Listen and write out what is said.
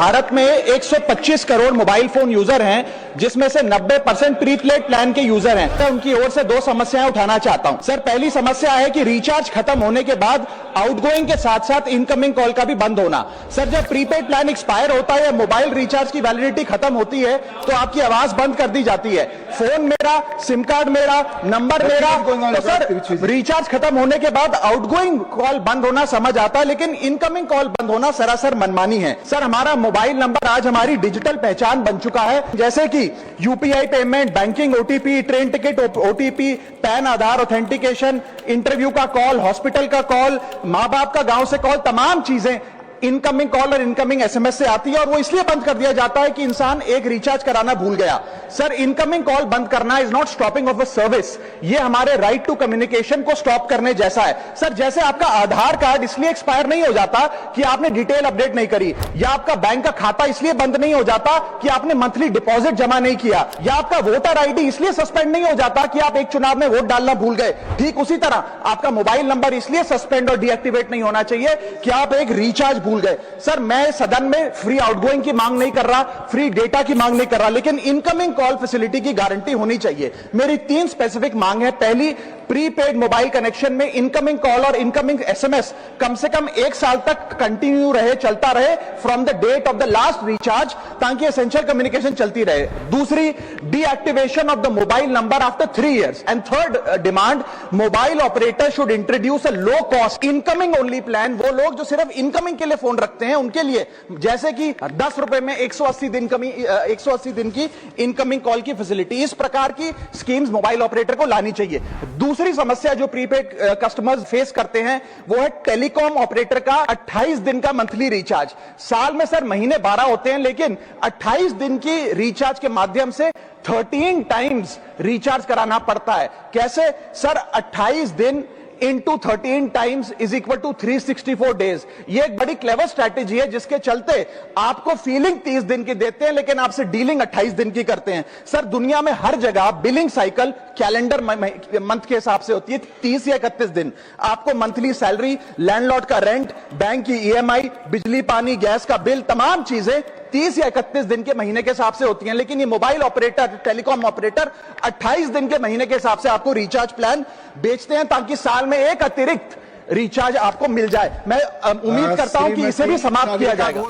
भारत में 125 crore mobile phone user हैं, जिसमें से 90% प्रीपेड प्लान के यूजर हैं। तो उनकी ओर से दो समस्याएं उठाना चाहता हूं। सर, पहली समस्या है कि रिचार्ज खत्म होने के बाद आउटगोइंग के साथ साथ इनकमिंग कॉल का भी बंद होना। सर, जब प्रीपेड प्लान एक्सपायर होता है या मोबाइल रिचार्ज की वैलिडिटी खत्म होती है तो आपकी आवाज बंद कर दी जाती है। फोन मेरा, सिम कार्ड मेरा, नंबर मेरा। तो सर, रिचार्ज खत्म होने के बाद आउटगोइंग कॉल बंद होना समझ आता है, लेकिन इनकमिंग कॉल बंद होना सरासर मनमानी है। सर, हमारा मोबाइल नंबर आज हमारी डिजिटल पहचान बन चुका है, जैसे कि UPI payment, banking OTP, train ticket OTP, PAN Aadhaar authentication, interview का कॉल, हॉस्पिटल का कॉल, मां बाप का गांव से कॉल, तमाम चीजें इनकमिंग कॉल और इनकमिंग एसएमएस से आती है, और वो इसलिए बंद कर दिया जाता है कि इंसान एक रिचार्ज कराना भूल गया। सर, इनकमिंग कॉल बंद करना is not stopping of a service, ये हमारे राइट टू कम्युनिकेशन को स्टॉप करने जैसा है। सर, जैसे आपका आधार कार्ड इसलिए एक्सपायर नहीं हो जाता कि आपने डिटेल अपडेट नहीं करी, या आपका बैंक का खाता इसलिए बंद नहीं हो जाता कि आपने मंथली डिपॉजिट जमा नहीं किया, या आपका वोटर आईडी इसलिए सस्पेंड नहीं हो जाता कि आप एक चुनाव में वोट डालना भूल गए। ठीक उसी तरह आपका मोबाइल नंबर इसलिए सस्पेंड और डीएक्टिवेट नहीं होना चाहिए कि आप एक रिचार्ज भूल गए। सर, मैं सदन में फ्री आउटगोइंग की मांग नहीं कर रहा, फ्री डेटा की मांग नहीं कर रहा, लेकिन इनकमिंग कॉल फैसिलिटी की गारंटी होनी चाहिए। मेरी 3 स्पेसिफिक मांग है। पहली, प्रीपेड मोबाइल कनेक्शन में इनकमिंग कॉल और इनकमिंग एसएमएस कम से कम 1 साल तक कंटिन्यू रहे, चलता रहे from the date of the last recharge, ताकि एसेंशियल कम्युनिकेशन चलती रहे। दूसरी, deactivation of the mobile number after 3 years। And third demand, mobile operator should introduce a low cost incoming only plan. वो लोग जो सिर्फ इनकमिंग के लिए फोन रखते हैं उनके लिए, जैसे कि 10 रुपए में 180 दिन की इनकमिंग कॉल की फैसिलिटी, इस प्रकार की स्कीम्स मोबाइल ऑपरेटर को लानी चाहिए। दूसरी समस्या जो प्रीपेड कस्टमर्स फेस करते हैं वो है टेलीकॉम ऑपरेटर का 28 दिन का मंथली रिचार्ज। साल में सर महीने 12 होते हैं, लेकिन 28 दिन की रिचार्ज के माध्यम से 13 टाइम्स रिचार्ज कराना पड़ता है। कैसे सर? 28 दिन into 13 times is equal to 364 days. ये एक बड़ी क्लेवर स्ट्रैटेजी है, जिसके चलते आपको फीलिंग 30 दिन की देते हैं, लेकिन आपसे डीलिंग 28 दिन की करते हैं। सर, दुनिया में हर जगह बिलिंग साइकिल कैलेंडर मंथ के हिसाब से होती है, 30 या 31 दिन। आपको मंथली सैलरी, लैंडलॉर्ड का रेंट, बैंक की ईएमआई, बिजली पानी गैस का बिल, तमाम चीजें 30 या 31 दिन के महीने के हिसाब से होती हैं। लेकिन ये मोबाइल ऑपरेटर, टेलीकॉम ऑपरेटर 28 दिन के महीने के हिसाब से आपको रिचार्ज प्लान बेचते हैं, ताकि साल में एक अतिरिक्त रिचार्ज आपको मिल जाए। मैं उम्मीद करता हूं कि इसे भी समाप्त किया जाएगा।